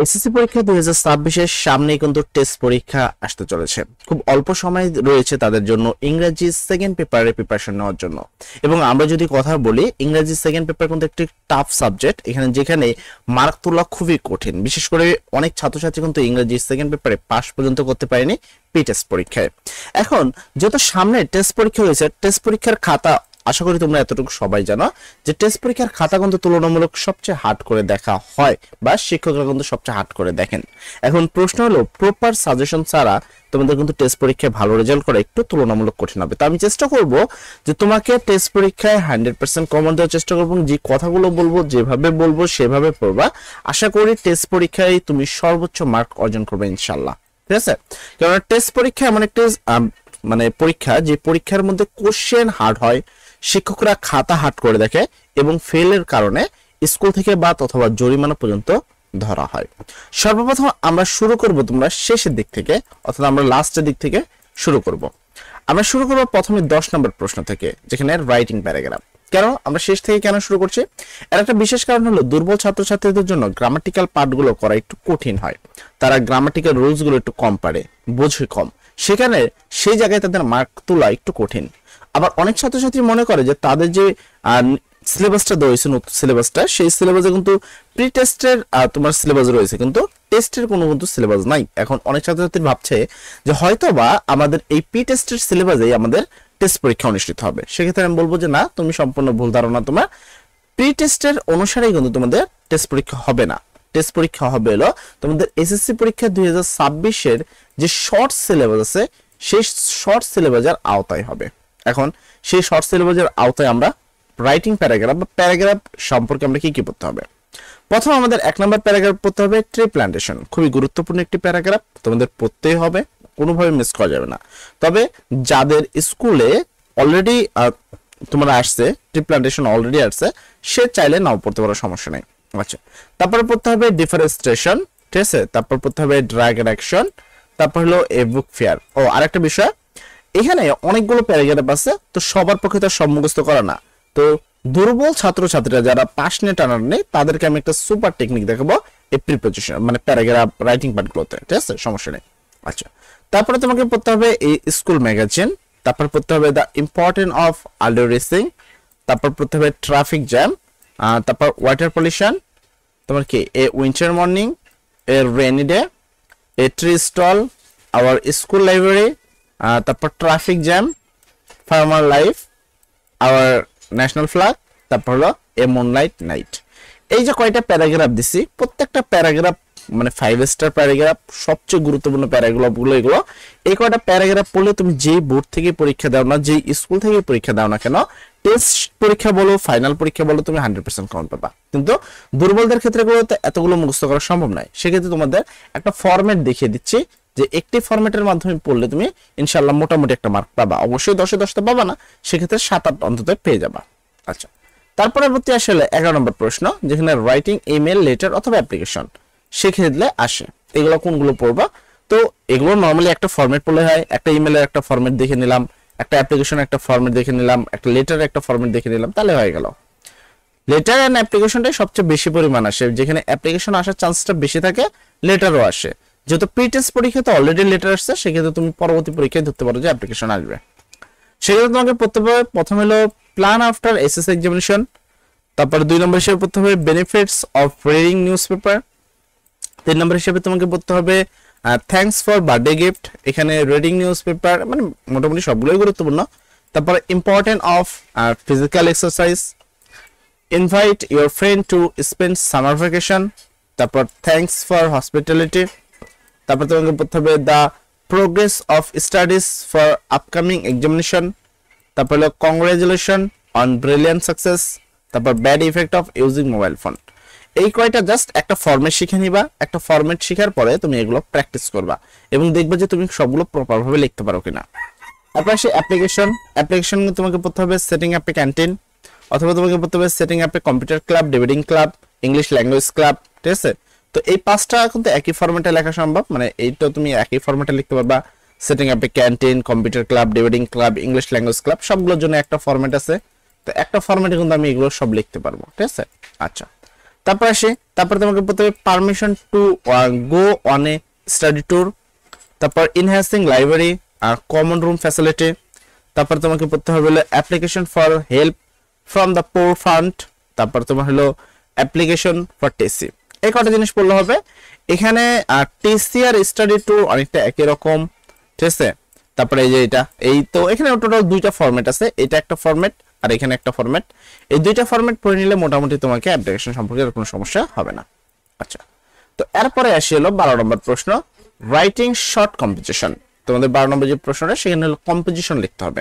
SSC পরীক্ষা 2026-এর সামনে কিন্তু টেস্ট পরীক্ষা আসতে চলেছে। খুব অল্প সময় রয়েছে তাদের জন্য ইংরেজি সেকেন্ড পেপারে প্রিপারেশন নেওয়ার জন্য। এবং আমরা যদি কথা বলি, ইংরেজি সেকেন্ড পেপার কিন্তু একটি টাফ সাবজেক্ট, যেখানে মার্ক তোলা খুবই কঠিন। বিশেষ করে অনেক ছাত্রছাত্রী কিন্তু ইংরেজি সেকেন্ড পেপারে পাস পর্যন্ত করতে পারেনি প্রি টেস্ট পরীক্ষায়। এখন যেহেতু সামনে টেস্ট পরীক্ষা রয়েছে, টেস্ট পরীক্ষার খাতা আশা করি তোমরা এতটুকু সবাই জানো যে টেস্ট পরীক্ষার খাতা কিন্তু তুলনামূলক সবচেয়ে হার্ড করে দেখা হয়, বা শিক্ষকরা কিন্তু সবচেয়ে হার্ড করে দেখেন। এখন প্রশ্ন হলো, প্রপার সাজেশন ছাড়া তোমাদের কিন্তু টেস্ট পরীক্ষায় ভালো রেজাল্ট করা একটু তুলনামূলক কঠিন হবে। তো আমি চেষ্টা করব যে তোমাকে টেস্ট পরীক্ষায় 100% কমন দেওয়ার চেষ্টা করবো। যে কথাগুলো বলবো, যেভাবে বলবো সেভাবে পড়বা। আশা করি টেস্ট পরীক্ষায় তুমি সর্বোচ্চ মার্ক অর্জন করবে ইনশাল্লাহ। ঠিক আছে? কারণ টেস্ট পরীক্ষা এমন একটা পরীক্ষা, যে পরীক্ষার মধ্যে কোশ্চেন হার্ড হয়, শিক্ষকরা খাতা হার্ড করে দেখে এবং ফেলের কারণে স্কুল থেকে বাদ অথবা জরিমানা পর্যন্ত ধরা হয়। সর্বপ্রথম আমরা শুরু করব তোমরা শেষের দিক থেকে, অর্থাৎ আমরা লাস্টের দিক থেকে শুরু করব। আমরা শুরু করব প্রথমে 10 নম্বর প্রশ্ন থেকে, যেখানে রাইটিং প্যারাগ্রাফ। কেন আমরা শেষ থেকে কেন শুরু করছি? এর একটা বিশেষ কারণ হলো, দুর্বল ছাত্রছাত্রীদের জন্য গ্রামাটিক্যাল পার্টগুলো করা একটু কঠিন হয়। তারা গ্রামাটিক্যাল রুলসগুলো একটু কম পারে, বোঝে কম, সেখানে সেই জায়গায় তাদের মার্ক তোলা একটু কঠিন। আবার অনেক ছাত্রছাত্রী মনে করে যে তাদের যে সিলেবাসটা দেওয়া হয়েছে, নতুন সিলেবাসটা, সেই সিলেবাসে কিন্তু প্রি টেস্টের তোমার সিলেবাস রয়েছে, কিন্তু টেস্টের কোনো কিন্তু সিলেবাস নাই। এখন অনেক ছাত্রছাত্রী ভাবছে যে হয়তো বা আমাদের এই প্রি টেস্টের সিলেবাসেই আমাদের টেস্ট পরীক্ষা অনুষ্ঠিত হবে। সেক্ষেত্রে আমি বলবো যে না, তুমি সম্পূর্ণ ভুল ধারণা। তোমার প্রি টেস্টের অনুসারেই কিন্তু তোমাদের টেস্ট পরীক্ষা হবে না। টেস্ট পরীক্ষা হবে হলো তোমাদের এসএসসি পরীক্ষা 2026-এর যে শর্ট সিলেবাস আছে, সেই শর্ট সিলেবাসের আওতায় হবে। এখন সেই শর্ট সিলেবাসের আওতায় আমরা রাইটিং প্যারাগ্রাফ বা প্যারাগ্রাফ সম্পর্কে আমরা কি পড়তে হবে? প্রথম আমাদের 1 নম্বর প্যারাগ্রাফ পড়তে হবে ট্রি প্ল্যান্টেশন। খুবই গুরুত্বপূর্ণ একটি প্যারাগ্রাফ, তোমাদের পড়তেই হবে, কোনোভাবে মিস করা যাবে না। তবে যাদের স্কুলে অলরেডি তোমরা আসছে, ট্রি প্ল্যান্টেশন অলরেডি আসছে, সে চাইলে নাও পড়তে পারো, সমস্যা নেই। আচ্ছা, তারপরে পড়তে হবে ডিফরেস্টেশন। ঠিক আছে? তারপর পড়তে হবে ড্রাগন অ্যাকশন। তারপর হলো এ বুক ফেয়ার। ও আরেকটা বিষয়, এখানে অনেকগুলো প্যারাগ্রাফ আছে, তো সবার পক্ষে তো সব মুখস্থ করা না। তো দুর্বল ছাত্রছাত্রীরা যারা পাস নিয়ে টানার নেই, তাদেরকে আমি একটা সুপার টেকনিক দেখাবো এই প্রিপোজিশন মানে প্যারাগ্রাফ রাইটিং পার্টগুলোতে। ঠিক আছে? সমস্যা নেই। আচ্ছা, তারপরে তোমাকে পড়তে হবে এই স্কুল ম্যাগাজিন। তারপর পড়তে হবে the important of early rising. তারপর পড়তে হবে ট্রাফিক জ্যাম। তারপর ওয়াটার পলিউশন, তোমার কি a winter morning, a rainy day, a tree stall, our school library, তারপর traffic jam, farmer life, our national flag, তারপর হলো এ মুনলাইট নাইট। এই যে কয়টা প্যারাগ্রাফ দিছি, প্রত্যেকটা প্যারাগ্রাফ মানে 5 স্টার প্যারাগ্রাফ, সবচেয়ে গুরুত্বপূর্ণ প্যারাগ্রাফগুলো এগুলো। এই কয়টা প্যারাগ্রাফ পড়লে তুমি যেই বোর্ড থেকে পরীক্ষা দাও না, যেই স্কুল থেকে পরীক্ষা দাও না কেন, টেস্ট পরীক্ষা বলো, ফাইনাল পরীক্ষা বলো, তুমি 100% কাউন্ট পাবা। কিন্তু দুর্বলদের ক্ষেত্রে গুলোতে এতগুলো মুখস্থ করা সম্ভব নয়। সেক্ষেত্রে তোমাদের একটা ফরম্যাট দেখিয়ে দিচ্ছি, যে একটি ফরম্যাটের মাধ্যমে পড়লে তুমি ইনশাআল্লাহ মোটামুটি একটা মার্ক পাবা। অবশ্যই 10-এ 10টা পাবা না, সেক্ষেত্রে 7-8 অন্তত পেয়ে যাবা। আচ্ছা, তারপরে পরবর্তী আসলে 11 নম্বর প্রশ্ন, যেখানে রাইটিং ইমেল, লেটার অথবা অ্যাপ্লিকেশন, সেক্ষেত্রে আসে এগুলো কোনগুলো পড়বা। তো এগুলো নর্মালি একটা ফরম্যাট পড়লে হয়। একটা ইমেলের একটা ফরম্যাট দেখে নিলাম, একটা অ্যাপ্লিকেশনের একটা ফরম্যাট দেখে নিলাম, একটা লেটারের একটা ফরম্যাট দেখে নিলাম, তাহলে হয়ে গেল। লেটার এন্ড অ্যাপ্লিকেশনটাই সবচেয়ে বেশি পরিমাণ আসে, যেখানে অ্যাপ্লিকেশন আসার চান্সটা বেশি থাকে, লেটারও আসে। যেহেতু প্রি টেস্ট পরীক্ষাতে অলরেডি লেটার আসছে, সেক্ষেত্রে তুমি পরবর্তী পরীক্ষায় ধরতে পারো যে অ্যাপ্লিকেশন আসবে। সেক্ষেত্রে তোমাকে পড়তে হবে প্রথম হলো প্ল্যান আফটার এসএসসি এক্সামিনেশন। তারপর 2 নম্বর হিসেবে পড়তে হবে benefits of reading news paper. 3 নম্বর হিসেবে তোমাকে পড়তে হবে থ্যাঙ্কস ফর বার্থডে গিফট। এখানে রিডিং নিউজ পেপার মানে মোটামুটি সবগুলোই গুরুত্বপূর্ণ। তারপর important of physical exercise, invite your friend to spend summer vacation. তারপর থ্যাঙ্কস ফর হসপিটালিটি। তারপর তোমাকে পড়তে হবে the progress of studies for upcoming examination. তারপর হলো কংগ্রেচুলেশন অন ব্রিলিয়ান্ট সাকসেস। তারপর bad effect of using mobile phone. এই কয়টা জাস্ট একটা ফরম্যাট শিখে নিবা। একটা ফরম্যাট শেখার পরে তুমি এগুলো প্র্যাকটিস করবা এবং দেখবে যে তুমি সবগুলো প্রপারভাবে লিখতে পারো কিনা। তারপর সে অ্যাপ্লিকেশন তোমাকে পড়তে হবে সেটিং আপ এ ক্যান্টিন, অথবা তোমাকে পড়তে হবে setting up a computer club, debating club, English language club. ঠিক আছে? তো এই 5টা কিন্তু একই ফরম্যাটে লেখা সম্ভব, মানে এইটা তুমি একই ফরম্যাটে লিখতে পারবা। Setting up a canteen, computer club, debating club, English language club, সবগুলোর জন্য একটা ফরম্যাট আছে। তো একটা ফরম্যাটে কিন্তু আমি এগুলো সব লিখতে পারবো। ঠিক আছে? আচ্ছা, তারপর আসে, তারপর তোমাকে পড়তে হবে permission to go on a study tour, তারপর ইনহ্যান্সিং লাইব্রেরি আর কমন রুম ফ্যাসিলিটি, তারপর তোমাকে পড়তে হবে হলো application for help from the poor fund, তারপর তোমার হলো অ্যাপ্লিকেশন ফর টিসি। এই কটা জিনিস পড়লে হবে। এখানে টিসি আর স্টাডি ট্যুর অনেকটা একই রকম, ঠিক আছে। তারপরে এই যে এটা, এই তো এখানে টোটাল দুইটা ফরম্যাট আছে, এটা একটা ফরম্যাট আর এখানে একটা ফরম্যাট। এই দুইটা ফরম্যাট পড়ে নিলে মোটামুটি তোমাকে অ্যাপ্লিকেশন সম্পর্কে কোনো সমস্যা হবে না। আচ্ছা, তো এরপরে আসি হলো 12 নম্বর প্রশ্ন, রাইটিং শর্ট কম্পোজিশন। তোমাদের 12 নম্বর যে প্রশ্নটা সেখানে হলো কম্পোজিশন লিখতে হবে।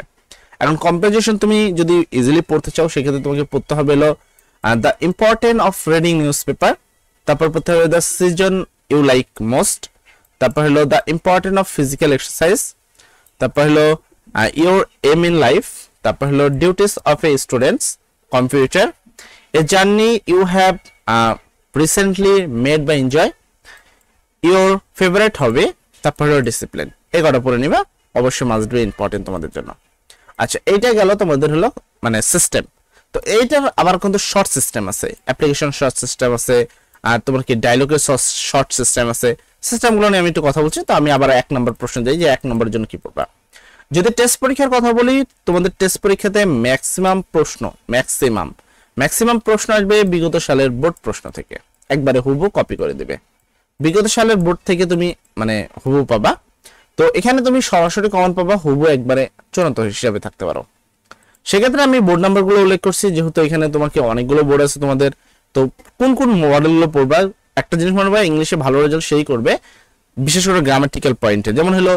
এখন কম্পোজিশন তুমি যদি ইজিলি পড়তে চাও সেক্ষেত্রে তোমাকে পড়তে হবে হলো the important of reading newspaper, তারপর পড়তে হবে the season you like most, তারপর হলো the important of physical exercise, তারপর হলো ইউর এম ইন লাইফ, তারপর হলো duties of a students computer, a journey you have recently made বা এনজয়, ইউর ফেভারিট হবে, তারপর হলো ডিসিপ্লিন। এই কটা পড়ে নিবা, অবশ্যই মাস্ট বি ইম্পর্টেন্ট তোমাদের জন্য। আচ্ছা, এইটা গেল তোমাদের হলো মানে সিস্টেম। তো এইটার আবার কিন্তু শর্ট সিস্টেম আছে, অ্যাপ্লিকেশন শর্ট সিস্টেম আছে, আর তোমার কি ডায়লগের শর্ট সিস্টেম আছে। সিস্টেমগুলো নিয়ে আমি একটু কথা বলছি। তো আমি আবার 1 নম্বর প্রশ্ন যাই যে 1 নম্বরের জন্য কি পড়বা। যদি টেস্ট পরীক্ষার কথা বলি, তোমাদের টেস্ট পরীক্ষাতে ম্যাক্সিমাম প্রশ্ন আসবে বিগত সালের বোর্ড প্রশ্ন থেকে, একবারে হুবহু কপি করে দিবে। বিগত সালের বোর্ড থেকে তুমি মানে হুবহু পাবা। তো এখানে তুমি সরাসরি কমন পাবা, হুবহু একবারে চূড়ান্ত হিসাবে থাকতে পারো। সেক্ষেত্রে আমি বোর্ড নাম্বারগুলো উল্লেখ করছি, যেহেতু এখানে তোমাকে অনেকগুলো বোর্ড আছে তোমাদের। তো কোন কোন মডেলগুলো পড়বা, একটা জিনিস মনে রাখবা, ইংলিশে ভালো রেজাল্ট সেই করবে বিশেষ করে গ্রামাটিক্যাল পয়েন্টে। যেমন হলো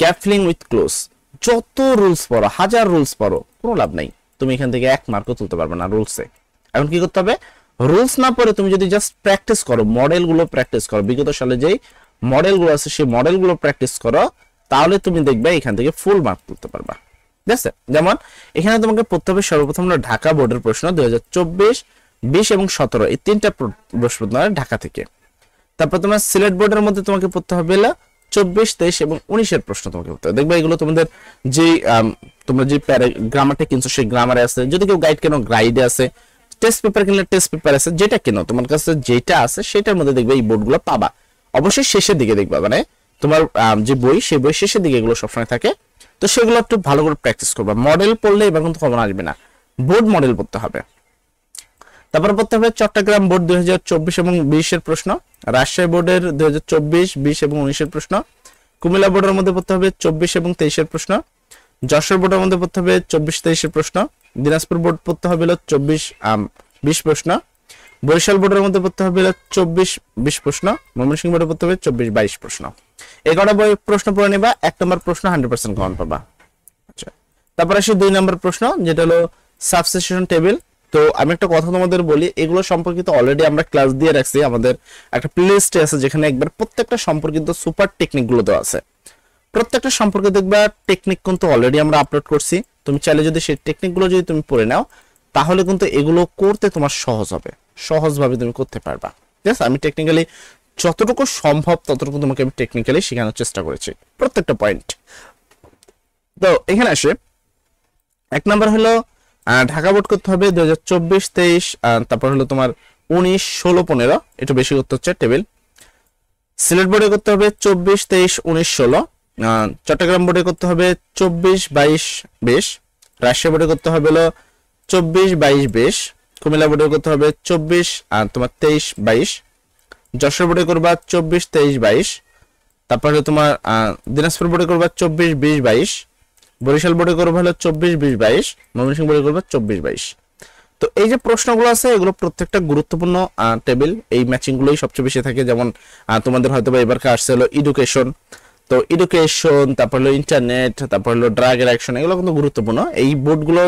গ্যাপ ফিলিং উইথ ক্লোজ, যত রুলস পড়ো, 1000 রুলস পড়ো, কোনো লাভ নাই, তুমি এখান থেকে 1 মার্কও তুলতে পারবে না রুলসে। এখন কি করতে হবে, রুলস না পড়ে তুমি যদি জাস্ট প্র্যাকটিস করো, মডেলগুলো প্র্যাকটিস করো, বিগত সালে যেই মডেলগুলো আছে সেই মডেলগুলো প্র্যাকটিস করো, তাহলে তুমি দেখবে এখান থেকে ফুল মার্ক তুলতে পারবা। ঠিক আছে, যেমন এখানে তোমাকে পড়তে হবে সর্বপ্রথম হলো ঢাকা বোর্ডের প্রশ্ন 2024, 20 এবং 17, এই 3টা প্রশ্ন ঢাকা থেকে। তারপর তোমার সিলেট বোর্ডের মধ্যে তোমাকে পড়তে হবে 24, 23 এবং 19-এর প্রশ্ন তোমাকে পড়তে হবে। দেখবে এগুলো তোমাদের যে তোমরা যে গ্রামারটা কিনছো সেই গ্রামারে আছে, যদি কেউ গাইড কেনো গাইডে আছে, টেস্ট পেপার কিনলে টেস্ট পেপার আছে, যেটা কেনো তোমার কাছে যেটা আছে সেটার মধ্যে দেখবে এই বোর্ডগুলো পাবা। অবশ্যই শেষের দিকে দেখবা, মানে তোমার যে বই সেই বই শেষের দিকে এগুলো সবসময় থাকে। তো সেগুলো একটু ভালো করে প্র্যাকটিস করবা। মডেল পড়লে এবার কিন্তু কমন আসবে না, বোর্ড মডেল পড়তে হবে। তারপর পড়তে হবে চট্টগ্রাম বোর্ড 2024 এবং 20-এর প্রশ্ন, রাজশাহী বোর্ডের 2024, 20 এবং 19-এর প্রশ্ন, কুমিল্লা বোর্ডের মধ্যে পড়তে হবে 24 এবং 23-এর প্রশ্ন, যশোর বোর্ডের মধ্যে পড়তে হবে 24, 23-এর প্রশ্ন, দিনাজপুর বোর্ড পড়তে হবে 24, 20 প্রশ্ন, বরিশাল বোর্ডের মধ্যে পড়তে হবে 24, 20 প্রশ্ন, ময়মনসিংহ বোর্ডে পড়তে হবে 24, 22 প্রশ্ন। এই কটা বই প্রশ্ন পড়ে নিবা, 1 নম্বর প্রশ্ন 100% কমন পাবা। আচ্ছা, তারপর আসি 2 নম্বর প্রশ্ন, যেটা হলো সাবস্টিটিউশন টেবিল। তো আমি একটা কথা তোমাদের বলি, এগুলো সম্পর্কিত অলরেডি আমরা ক্লাস দিয়ে রাখছি, আমাদের একটা প্লেলিস্টে আছে যেখানে একবার প্রত্যেকটা সম্পর্কিত সুপার টেকনিক গুলো দেওয়া আছে। প্রত্যেকটা সম্পর্কে দেখবা টেকনিক কিন্তু অলরেডি আমরা আপলোড করছি। তুমি চাইলে যদি সেই টেকনিক গুলো যদি তুমি পড়ে নাও, তাহলে কিন্তু এগুলো করতে তোমার সহজ হবে, সহজভাবে তুমি করতে পারবা। ঠিক আছে, আমি টেকনিক্যালি যতটুকু সম্ভব ততটুকু তোমাকে আমি টেকনিক্যালি শেখানোর চেষ্টা করেছি প্রত্যেকটা পয়েন্ট। তো এখানে আসে 1 নম্বর হলো ঢাকা বোর্ড করতে হবে 2024, 23, তারপর হলো তোমার 19, 16, 15, একটু বেশি করতে হচ্ছে টেবিল। সিলেট বোর্ডে করতে হবে 24, 23, 19, 16, চট্টগ্রাম বোর্ডে করতে হবে 24, 22, 20, রাজশাহী বোর্ডে করতে হবে 24, 22, 20, কুমিল্লা বোর্ডে করতে হবে 24 আর তোমার 23, 22, যশোর বোর্ডে করবা 24, 23, 22, তারপরে তোমার দিনাজপুর বোর্ডে করবা 24, 20, 22, বরিশাল বোর্ডে করবা হলো 24, 20, 22, ময়মনসিংহ বোর্ডে করবা 24, 22। তো এই যে প্রশ্নগুলো আছে এগুলো প্রত্যেকটা গুরুত্বপূর্ণ টেবিল, এই ম্যাচিং গুলোই সবচেয়ে বেশি থাকে। যেমন তোমাদের হয়তো এবারকার আসছে হলো এডুকেশন, তো এডুকেশন, তারপর হলো ইন্টারনেট, তারপর হলো ড্রাগ অ্যাডিকশন, এগুলো কিন্তু গুরুত্বপূর্ণ। এই বোর্ডগুলো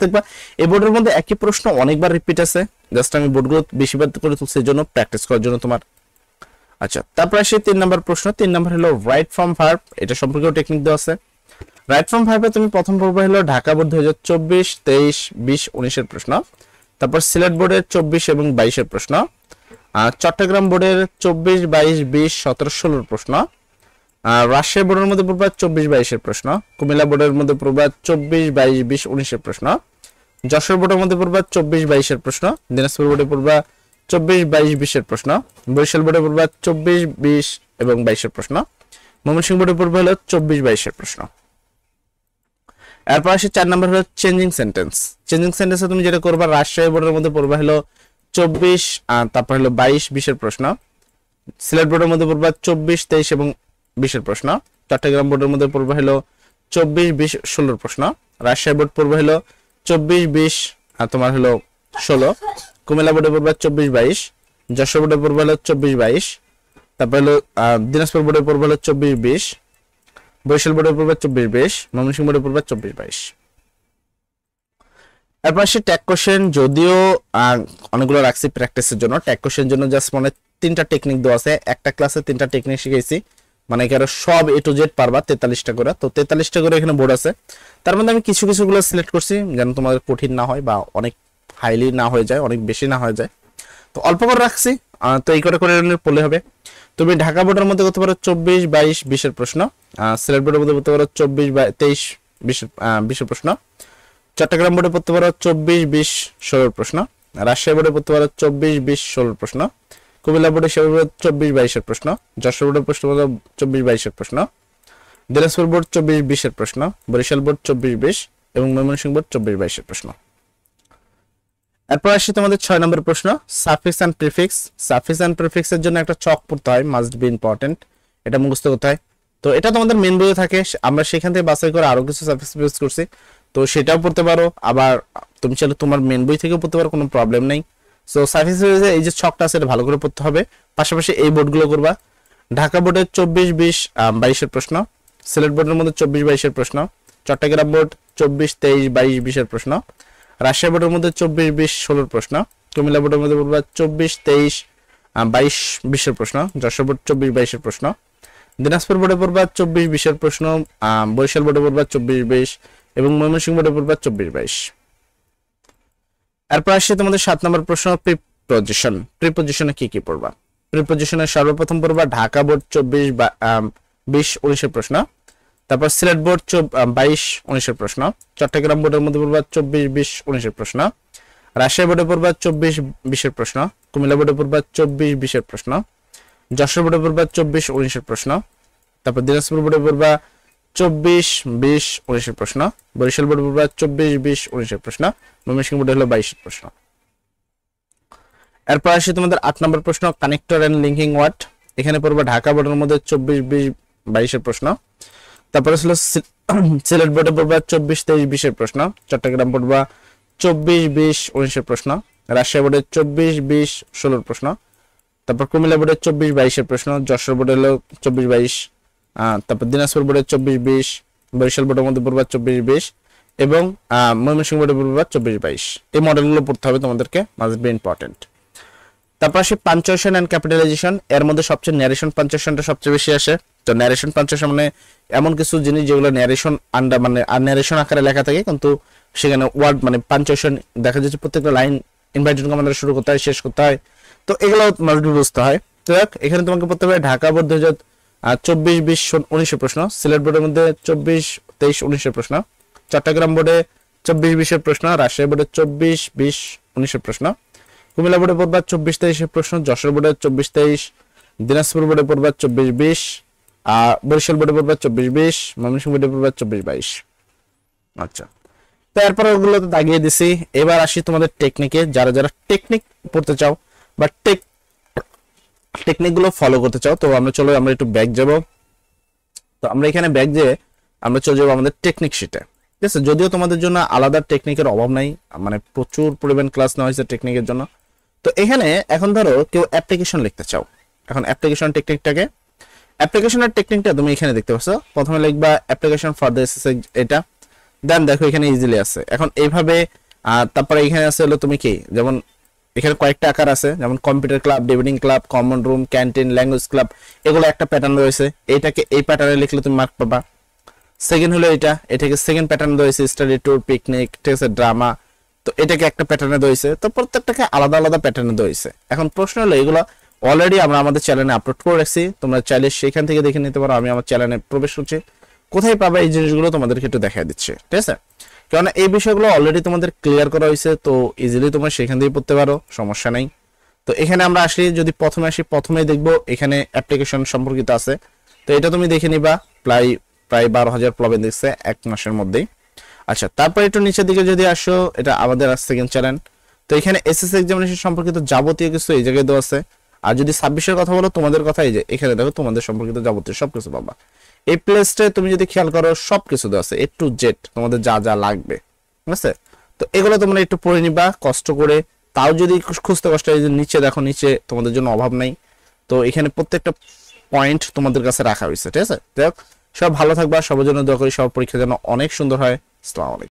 দেখবা, এই বোর্ডের মধ্যে একই প্রশ্ন অনেকবার রিপিট আছে, জাস্ট আমি বোর্ডগুলো বেশিবার করে তুলছি এই জন্য প্র্যাকটিস করার জন্য তোমার। আচ্ছা, তারপর আসে 3 নম্বর প্রশ্ন। 3 নম্বর হলো রাইট ফ্রম ভার্ব, এটা সম্পর্কেও টেকনিক দেওয়া আছে। রাইট ফ্রম ভার্বে তুমি প্রথম পর্বে হলো ঢাকা বোর্ড 2024, 23, 20, 19-এর প্রশ্ন, তারপর সিলেট বোর্ডের 24 এবং 22-এর প্রশ্ন, চট্টগ্রাম বোর্ডের 24, 22, 20, 17, 16-এর প্রশ্ন, রাজশাহী বোর্ডের মধ্যে পড়বা 24, 22-এর প্রশ্ন, কুমিল্লা বোর্ডের মধ্যে পড়বা 24, 22, 20, 19-এর প্রশ্ন, যশোর বোর্ডের মধ্যে পড়বা 24, 22-এর প্রশ্ন, দিনাজপুর বোর্ডে পড়বা 24, 22, 20 এর প্রশ্ন। বরিশাল বোর্ডে পড়বে 24, 20 এবং 22 এর প্রশ্ন। ময়মনসিংহ বোর্ডে পড়বে হলো 24, 22 এর প্রশ্ন। এরপর আসে 4 নম্বর হলো চেঞ্জিং সেন্টেন্স। চেঞ্জিং সেন্টেন্সে তুমি যেটা করবা, রাজশাহী বোর্ডের মধ্যে পড়বে হলো 24, তারপর হলো 22, 20 এর প্রশ্ন। সিলেট বোর্ডের মধ্যে পড়বে 24, 23 এবং 20 এর প্রশ্ন। চট্টগ্রাম বোর্ডের মধ্যে পড়বে হলো 24, 20, 16 এর প্রশ্ন। রাজশাহী বোর্ড পড়বে হলো 24, 20 তোমার হলো 16। কুমিল্লা বোর্ডে পড়বে 24, 22। যশোর বোর্ডে পড়বে হলো 24, 22। তারপর হলো দিনাজপুর বোর্ডে পড়বে হলো 24, 20। বরিশাল বোর্ডে পড়বে 24, 20। ময়মনসিংহ বোর্ডে পড়বে 24, 22। এরপর আসে ট্যাগ কোশ্চেন। যদিও অনেকগুলো রাখছি প্র্যাকটিসের জন্য, ট্যাগ কোশ্চেন জন্য জাস্ট মানে 3টা টেকনিক দেওয়া আছে। একটা ক্লাসে 3টা টেকনিক শিখাইছি, মানে এখানে সব A to Z পারবা 43টা করে। তো 43টা করে এখানে বোর্ড আছে, তার মধ্যে আমি কিছু কিছুগুলো সিলেক্ট করছি যেন তোমাদের কঠিন না হয় বা অনেক হাইলি না হয়ে যায়, অনেক বেশি না হয়ে যায়। তো অল্প করে রাখছি, তো এই করে করে পড়লে হবে। তুমি ঢাকা বোর্ডের মধ্যে করতে পারো 24, 22, 20 এর প্রশ্ন। সিলেট বোর্ডের মধ্যে করতে পারো 24, 23, 20 এর প্রশ্ন। চট্টগ্রাম বোর্ডে পড়তে পারো 24, 20, 16 এর প্রশ্ন। রাজশাহী বোর্ডে পড়তে পারো 24, 20, 16 এর প্রশ্ন। কুমিল্লা বোর্ডে 24, 22 এর প্রশ্ন। যশোর বোর্ডে প্রশ্ন 24, 22 এর প্রশ্ন। দিনাজপুর বোর্ড 24, 20 এর প্রশ্ন। বরিশাল বোর্ড 24, 20 এবং ময়মনসিংহ বোর্ড 24, 22 এর প্রশ্ন। এরপর আসি তোমাদের 6 নম্বর প্রশ্ন, suffix and prefix. Suffix and prefix এর জন্য একটা ছক পড়তে হয়, মাস্ট বি ইম্পর্টেন্ট, এটা মুখস্থ করতে হয়। তো এটা তোমাদের মেন বইয়ে থাকে, আমরা সেখান থেকে বাছাই করে আরো কিছু সাফিক্স প্রিফিক্স করছি, তো সেটাও পড়তে পারো। আবার তুমি চাইলে তোমার মেন বই থেকেও পড়তে পারো, কোনো প্রবলেম নেই। সো সাফিক্স এই যে ছকটা আছে এটা ভালো করে পড়তে হবে। পাশাপাশি এই বোর্ডগুলো করবা। ঢাকা বোর্ডের 24, 20, 22 এর প্রশ্ন। সিলেট বোর্ডের মধ্যে 24, 22 এর প্রশ্ন। চট্টগ্রাম বোর্ড 24, 23, 22, 20 এর প্রশ্ন। রাজশাহী বোর্ডের মধ্যে 24, 20, 16 এর প্রশ্ন। কুমিল্লা বোর্ডের মধ্যে পড়বে 24, 23, 22, 20 এর প্রশ্ন। যশোর বোর্ড 24, 22 এর প্রশ্ন। দিনাজপুর বোর্ডে পড়বে 24, 20 এর প্রশ্ন। বরিশাল বোর্ডে পড়বে 24, 20 এবং ময়মনসিংহ বোর্ডে পড়বে 24, 22। এরপর আসছে তোমাদের 7 নম্বর প্রশ্ন, প্রিপোজিশন। প্রিপোজিশনে কি কি পড়বা? প্রিপোজিশনে সর্বপ্রথম পড়বা ঢাকা বোর্ড 24, 20, 19 এর প্রশ্ন। তারপর সিলেট বোর্ড 22, 19 এর প্রশ্ন। চট্টগ্রাম বোর্ডের মধ্যে পড়বা 24, 20, 19 এর প্রশ্ন। রাজশাহী বোর্ডে পড়বা 24, 20 এর প্রশ্ন। কুমিল্লা বোর্ডে পড়বা 24, 20 এর প্রশ্ন। যশোর বোর্ডে পড়বা 24, 19 এর প্রশ্ন। তারপর দিনাজপুর বোর্ডে পড়বা 24, 20, 19 এর প্রশ্ন। বরিশাল বোর্ডে পড়বা 24, 20, 19 এর প্রশ্ন। ময়মনসিংহ বোর্ডে হলো 22 এর প্রশ্ন। এরপর আসি তোমাদের 8 নম্বর প্রশ্ন, কানেক্টর এন্ড লিঙ্কিং ওয়ার্ড। এখানে পড়বা ঢাকা বোর্ডের মধ্যে 24, 20, 22 এর প্রশ্ন। তারপরে ছিল সিলেট বোর্ডে পড়বা 24, 23, 20 এর প্রশ্ন। চট্টগ্রাম পড়বা 24, 20, 19 এর প্রশ্ন। রাজশাহী বোর্ডে 24, 20, 16 এর প্রশ্ন। তারপর কুমিল্লা বোর্ডে 24, 22 এর প্রশ্ন। যশোর বোর্ডে হলো 24, 22। তারপর দিনাজপুর বোর্ডে 24, 20। বরিশাল বোর্ডের মধ্যে পড়বা 24, 20 এবং ময়মনসিংহ বোর্ডে পড়বা 24, 22। এই মডেলগুলো পড়তে হবে তোমাদেরকে, মাস্ট বি ইম্পর্টেন্ট। তারপর আসে পাঞ্চুয়েশন এন্ড ক্যাপিটালাইজেশন। এর মধ্যে সবচেয়ে ন্যারেশন পাঞ্চুয়েশনটা সবচেয়ে বেশি আসে। তো ন্যারেশন পাঞ্চুয়েশন মানে এমন কিছু জিনিস যেগুলো ন্যারেশন আন্ডার মানে ন্যারেশন আকারে লেখা থাকে, কিন্তু সেখানে ওয়ার্ড মানে পাঞ্চুয়েশন দেখা যাচ্ছে প্রত্যেকটা লাইন ইনভার্টেড কমা শুরু করতে হয়, শেষ করতে হয়। তো এগুলো মাস্ট বি বুঝতে হয়। তো এখানে তোমাকে পড়তে হবে ঢাকা বোর্ড 2024, 20, 19 এর প্রশ্ন। সিলেট বোর্ডের মধ্যে 24, 23, 19 এর প্রশ্ন। চট্টগ্রাম বোর্ডে 24, 20 এর প্রশ্ন। রাজশাহী বোর্ডে 24, 20, 19 এর প্রশ্ন। কুমিল্লা বোর্ডে পড়বা 24, 23 এর প্রশ্ন। যশোর বোর্ডে 24, 23। দিনাজপুর বোর্ডে পড়বা 24, 20। বরিশাল বোর্ডে পড়বা 24, 20। ময়মনসিংহ বোর্ডে পড়বা 24, 22। আচ্ছা, তো এরপর ওগুলো তো দাগিয়ে দিছি। এবার আসি তোমাদের টেকনিকে। যারা যারা টেকনিক পড়তে চাও বা টেকনিক গুলো ফলো করতে চাও, তো আমরা একটু ব্যাক যাব। তো আমরা এখানে ব্যাক যেয়ে আমরা চলে যাবো আমাদের টেকনিক শিটে। ঠিক আছে, যদিও তোমাদের জন্য আলাদা টেকনিকের অভাব নাই, মানে প্রচুর পরিমাণ ক্লাস নেওয়া হয়েছে টেকনিকের জন্য। তো এখানে এখন ধরো কেউ অ্যাপ্লিকেশন লিখতে চাও, এখন অ্যাপ্লিকেশন অ্যাপ্লিকেশনের টেকনিকটা তুমি এখানে দেখতে পাচ্ছ। প্রথমে লিখবা অ্যাপ্লিকেশন ফর দ্য এসএসসি, এটা দেন দেখো এখানে ইজিলি আছে। এখন এইভাবে তারপরে এখানে আছে হলো তুমি কি, যেমন এখানে কয়েকটা আকার আছে, যেমন computer club, debating club, common room, canteen, language club, এগুলো একটা প্যাটার্ন রয়েছে। এইটাকে এই প্যাটার্নে লিখলে তুমি মার্ক পাবা। সেকেন্ড হলো এটাকে সেকেন্ড প্যাটার্ন রয়েছে, স্টাডি ট্যুর, পিকনিক, ঠিক আছে, ড্রামা। তো এটাকে একটা প্যাটার্নে রয়েছে। তো প্রত্যেকটাকে আলাদা আলাদা প্যাটার্নে রয়েছে। এখন প্রশ্ন হলো এগুলো অলরেডি আমরা আমাদের চ্যানেলে আপলোড করে রাখছি, তোমরা চাইলে সেখান থেকে দেখে নিতে পারো। আমি আমার চ্যানেলে প্রবেশ করছি, কোথায় পাবে এই জিনিসগুলো তোমাদেরকে একটু দেখা দিচ্ছে। ঠিক আছে, কারণ এই বিষয়গুলো অলরেডি তোমাদের ক্লিয়ার করা হয়েছে, তো ইজিলি তোমরা সেখান থেকে পড়তে পারো, সমস্যা নেই। তো তো এখানে আমরা আসি, যদি প্রথমে আসি, প্রথমেই দেখবো এখানে অ্যাপ্লিকেশন সম্পর্কিত আছে। তো এটা তুমি দেখে নিবা, প্রায় 12,000 প্লবিন দেখছে 1 মাসের মধ্যেই। আচ্ছা, তারপর একটু নিচের দিকে যদি আসো, এটা আমাদের সেকেন্ড চ্যানেল। তো এখানে এসএসসি এক্সামিনেশন সম্পর্কিত যাবতীয় কিছু এই জায়গায় দেওয়া আছে। আর যদি 26-এর কথা বলো, তোমাদের কথা এই যে এখানে দেখো তোমাদের সম্পর্কিত যাবতীয় সবকিছু পাবা। এই প্লেলিস্টে তুমি যদি খেয়াল করো সবকিছু দেওয়া আছে, A to Z তোমাদের যা যা লাগবে, ঠিক আছে? তো এগুলো তোমরা একটু পড়ে নিবা কষ্ট করে। তাও যদি খুঁজতে কষ্ট হয়, যে নিচে দেখো, নিচে তোমাদের জন্য অভাব নাই। তো এখানে প্রত্যেকটা পয়েন্ট তোমাদের কাছে রাখা হয়েছে, ঠিক আছে? যাই হোক, সব ভালো থাকবা, সবার জন্য দোয়া করি, সব পরীক্ষা যেন অনেক সুন্দর হয়। আসসালামু আলাইকুম।